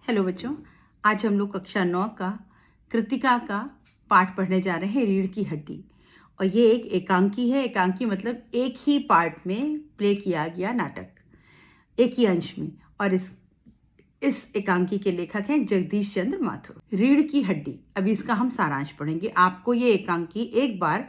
Hello बच्चों, आज हम लोग कक्षा 9 का कृतिका का पाठ पढ़ने जा रहे हैं, रीढ़ की हड्डी। और ये एक एकांकी है। एकांकी मतलब एक ही पार्ट में प्ले किया गया नाटक, एक ही अंश में। और इस एकांकी के लेखक हैं जगदीश चंद्र माथुर। रीढ़ की हड्डी, अभी इसका हम सारांश पढ़ेंगे। आपको ये एकांकी एक बार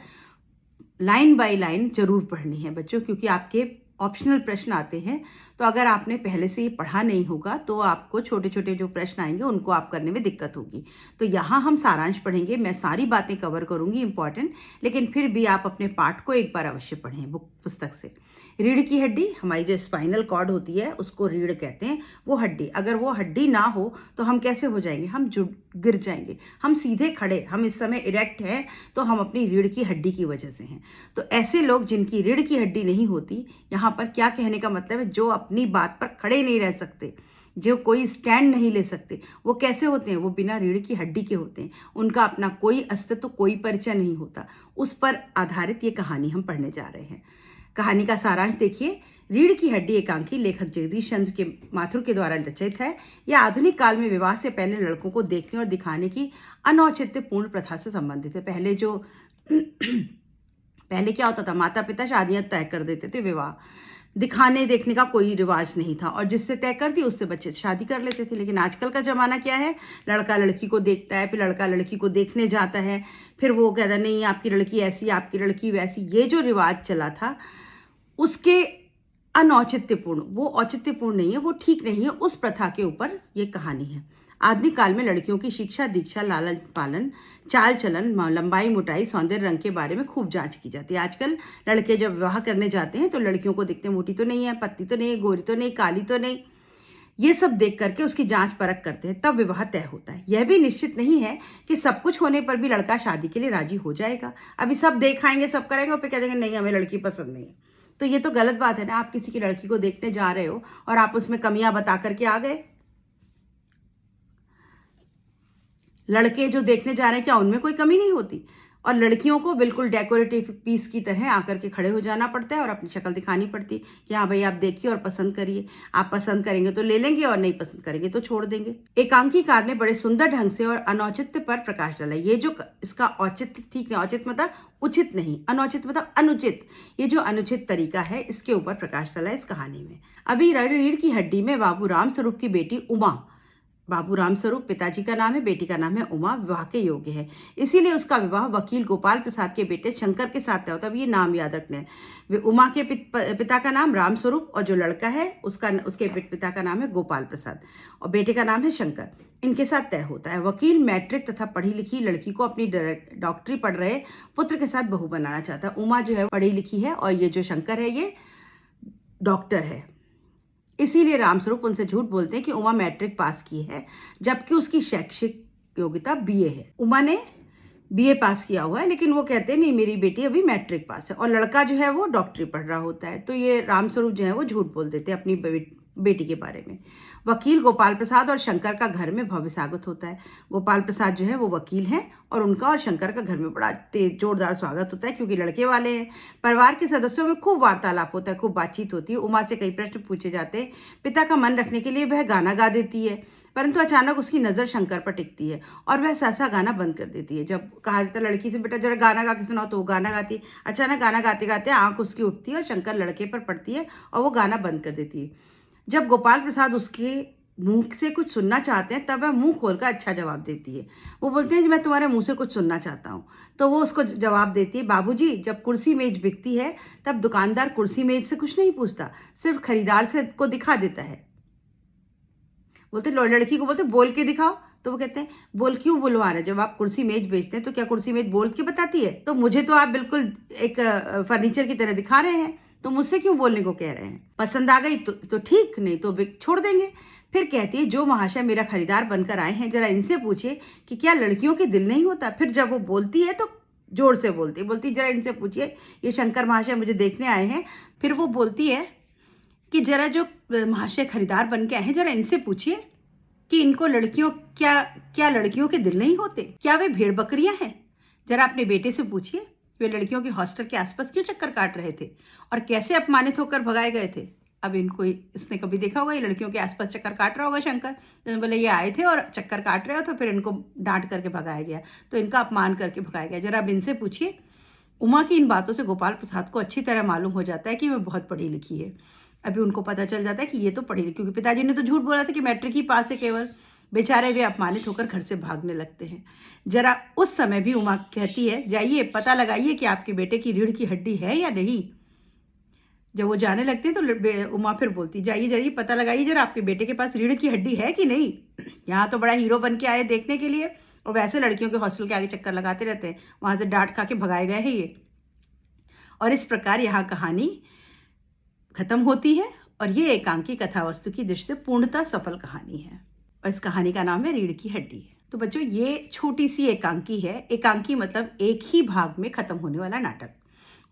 लाइन बाय लाइन जरूर पढ़नी है बच्चों, क्योंकि आपके ऑप्शनल प्रश्न आते हैं। तो अगर आपने पहले से ये पढ़ा नहीं होगा तो आपको छोटे छोटे जो प्रश्न आएंगे उनको आप करने में दिक्कत होगी। तो यहाँ हम सारांश पढ़ेंगे। मैं सारी बातें कवर करूंगी इंपॉर्टेंट, लेकिन फिर भी आप अपने पाठ को एक बार अवश्य पढ़ें पुस्तक से। रीढ़ की हड्डी, हमारी जो स्पाइनल कॉर्ड होती है उसको रीढ़ कहते हैं। वो हड्डी, अगर वो हड्डी ना हो तो हम कैसे हो जाएंगे? हम गिर जाएंगे। हम सीधे खड़े, हम इस समय इरेक्ट हैं तो हम अपनी रीढ़ की हड्डी की वजह से हैं। तो ऐसे लोग जिनकी रीढ़ की हड्डी नहीं होती, यहाँ पर क्या कहने का मतलब है, जो अपनी बात पर खड़े नहीं रह सकते, जो कोई स्टैंड नहीं ले सकते, वो कैसे होते हैं? वो बिना रीढ़ की हड्डी के होते हैं। उनका अपना कोई अस्तित्व, कोई परिचय नहीं होता। उस पर आधारित ये कहानी हम पढ़ने जा रहे हैं। कहानी का सारांश देखिए। रीढ़ की हड्डी एकांकी लेखक जगदीश चंद्र के माथुर के द्वारा रचित है। यह आधुनिक काल में विवाह से पहले लड़कों को देखने और दिखाने की अनौचित्यपूर्ण प्रथा से संबंधित है। पहले क्या होता था? माता पिता शादियां तय कर देते थे, विवाह दिखाने देखने का कोई रिवाज नहीं था, और जिससे तय कर दी उससे बच्चे शादी कर लेते थे। लेकिन आजकल का जमाना क्या है? लड़का लड़की को देखता है, फिर लड़का लड़की को देखने जाता है, फिर वो कहता नहीं आपकी लड़की ऐसी, आपकी लड़की वैसी। ये जो रिवाज चला था उसके अनौचित्यपूर्ण, वो औचित्यपूर्ण नहीं है, वो ठीक नहीं है, उस प्रथा के ऊपर ये कहानी है। आधुनिक काल में लड़कियों की शिक्षा, दीक्षा, लालन पालन, चाल चलन, लंबाई, मोटाई, सौंदर्य, रंग के बारे में खूब जांच की जाती है। आजकल लड़के जब विवाह करने जाते हैं तो लड़कियों को देखते हैं, मोटी तो नहीं है, पतली तो नहीं है, गोरी तो नहीं, काली तो नहीं। ये सब देख करके उसकी जांच परख करते हैं, तब विवाह तय होता है। यह भी निश्चित नहीं है कि सब कुछ होने पर भी लड़का शादी के लिए राजी हो जाएगा। अभी सब देखाएंगे, सब करेंगे और फिर कह देंगे नहीं हमें लड़की पसंद नहीं है। तो ये तो गलत बात है ना। आप किसी की लड़की को देखने जा रहे हो और आप उसमें कमियां बता करके आ गए। लड़के जो देखने जा रहे हैं, क्या उनमें कोई कमी नहीं होती? और लड़कियों को बिल्कुल डेकोरेटिव पीस की तरह आकर के खड़े हो जाना पड़ता है और अपनी शक्ल दिखानी पड़ती है कि हाँ भाई आप देखिए और पसंद करिए। आप पसंद करेंगे तो ले लेंगे और नहीं पसंद करेंगे तो छोड़ देंगे। एकांकीकार ने बड़े सुंदर ढंग से और अनौचित्य पर प्रकाश डाला। ये जो इसका औचित्य ठीक नहीं, औचित्य मतलब उचित नहीं, अनौचित मतलब अनुचित। ये जो अनुचित तरीका है इसके ऊपर प्रकाश डाला इस कहानी में। अभी रीढ़ की हड्डी में बाबू राम स्वरूप की बेटी उमा, बाबू राम स्वरूप पिताजी का नाम है, बेटी का नाम है उमा, विवाह के योग्य है। इसीलिए उसका विवाह वकील गोपाल प्रसाद के बेटे शंकर के साथ तय होता है। अब ये नाम याद रखना है। उमा के पिता का नाम राम स्वरूप और जो लड़का है उसके पिता का नाम है गोपाल प्रसाद और बेटे का नाम है शंकर। इनके साथ तय होता है। वकील मैट्रिक तथा पढ़ी लिखी लड़की को अपनी डॉक्टरी पढ़ रहे पुत्र के साथ बहू बनाना चाहता है। उमा जो है पढ़ी लिखी है और ये जो शंकर है ये डॉक्टर है। इसीलिए रामस्वरूप उनसे झूठ बोलते हैं कि उमा मैट्रिक पास की है, जबकि उसकी शैक्षिक योग्यता बीए है। उमा ने बीए पास किया हुआ है, लेकिन वो कहते हैं नहीं मेरी बेटी अभी मैट्रिक पास है, और लड़का जो है वो डॉक्टरी पढ़ रहा होता है। तो ये रामस्वरूप जो है वो झूठ बोल देते हैं अपनी बेटी के बारे में। वकील गोपाल प्रसाद और शंकर का घर में भव्य स्वागत होता है। गोपाल प्रसाद जो है वो वकील हैं और उनका और शंकर का घर में बड़ा जोरदार स्वागत होता है, क्योंकि लड़के वाले हैं। परिवार के सदस्यों में खूब वार्तालाप होता है, खूब बातचीत होती है। उमा से कई प्रश्न पूछे जाते हैं। पिता का मन रखने के लिए वह गाना गा देती है, परंतु अचानक उसकी नज़र शंकर पर टिकती है और वह सहसा गाना बंद कर देती है। जब कहा जाता है लड़की से बेटा जरा गाना गा के सुनाओ, तो वो गाना गाती है। अचानक गाना गाते गाते आंख उसकी उठती है और शंकर लड़के पर पड़ती है और वो गाना बंद कर देती है। जब गोपाल प्रसाद उसके मुंह से कुछ सुनना चाहते हैं तब वह मुंह खोलकर अच्छा जवाब देती है। वो बोलते हैं कि मैं तुम्हारे मुंह से कुछ सुनना चाहता हूँ। तो वो उसको जवाब देती है, बाबूजी जब कुर्सी मेज बिकती है तब दुकानदार कुर्सी मेज से कुछ नहीं पूछता, सिर्फ खरीदार से को दिखा देता है। बोलते लड़की को बोलते बोल के दिखाओ, तो वो कहते हैं बोल क्यों बुलवा रहे? जब आप कुर्सी मेज बेचते हैं तो क्या कुर्सी मेज बोल के बताती है? तो मुझे तो आप बिल्कुल एक फर्नीचर की तरह दिखा रहे हैं, तो मुझसे क्यों बोलने को कह रहे हैं? पसंद आ गई तो ठीक, नहीं तो छोड़ देंगे। फिर कहती है जो महाशय मेरा खरीदार बनकर आए हैं जरा इनसे पूछिए कि क्या लड़कियों के दिल नहीं होता? फिर जब वो बोलती है तो जोर से बोलती जरा इनसे पूछिए, ये शंकर महाशय मुझे देखने आए हैं। फिर वो बोलती है कि जरा जो महाशय खरीदार बन के आए हैं जरा इनसे पूछिए कि इनको क्या लड़कियों के दिल नहीं होते? क्या वे भेड़ बकरियां हैं? जरा अपने बेटे से पूछिए वे लड़कियों के हॉस्टल के आसपास क्यों चक्कर काट रहे थे और कैसे अपमानित होकर भगाए गए थे। अब इनको इसने कभी देखा होगा, ये लड़कियों के आसपास चक्कर काट रहा होगा शंकर, तो बोले ये आए थे और चक्कर काट रहे हो, तो फिर इनको डांट करके भगाया गया, तो इनका अपमान करके भगाया गया। जरा अब इनसे पूछिए। उमा की इन बातों से गोपाल प्रसाद को अच्छी तरह मालूम हो जाता है कि वह बहुत पढ़ी लिखी है। अभी उनको पता चल जाता है कि ये तो पढ़ी लिखी, क्योंकि पिताजी ने तो झूठ बोला था कि मैट्रिक ही पास है केवल। बेचारे वे अपमानित होकर घर से भागने लगते हैं। जरा उस समय भी उमा कहती है, जाइए पता लगाइए कि आपके बेटे की रीढ़ की हड्डी है या नहीं। जब वो जाने लगते हैं तो उमा फिर बोलती, जाइए जाइए पता लगाइए जरा आपके बेटे के पास रीढ़ की हड्डी है कि नहीं। यहाँ तो बड़ा हीरो बन के आए देखने के लिए, और वैसे लड़कियों के हॉस्टल के आगे चक्कर लगाते रहते हैं, वहाँ से डांट खा के भगाए गए हैं ये। और इस प्रकार यहाँ कहानी खत्म होती है, और ये एकांकी कथा वस्तु की दृष्टि से पूर्णतः सफल कहानी है, और इस कहानी का नाम है रीढ़ की हड्डी। तो बच्चों, ये छोटी सी एकांकी है। एकांकी मतलब एक ही भाग में खत्म होने वाला नाटक।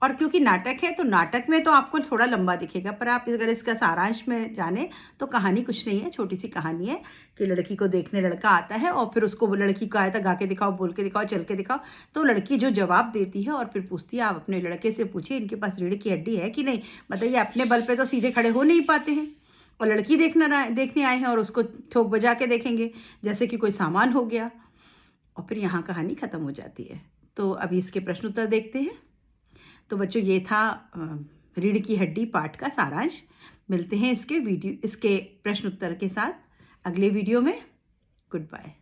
और क्योंकि नाटक है तो नाटक में तो आपको थोड़ा लंबा दिखेगा, पर आप अगर इसका सारांश में जाने तो कहानी कुछ नहीं है, छोटी सी कहानी है कि लड़की को देखने लड़का आता है, और फिर उसको वो लड़की को आया था गा के दिखाओ, बोल के दिखाओ, चल के दिखाओ। तो लड़की जो जवाब देती है और फिर पूछती है, आप अपने लड़के से पूछिए इनके पास रीढ़ की हड्डी है कि नहीं। बताइए, अपने बल पे तो सीधे खड़े हो नहीं पाते हैं, और लड़की देखने आए हैं और उसको ठोक बजा के देखेंगे जैसे कि कोई सामान हो गया, और फिर यहाँ कहानी ख़त्म हो जाती है। तो अभी इसके प्रश्न उत्तर देखते हैं। तो बच्चों, ये था रीढ़ की हड्डी पाठ का सारांश। मिलते हैं इसके प्रश्न उत्तर के साथ अगले वीडियो में। Good bye.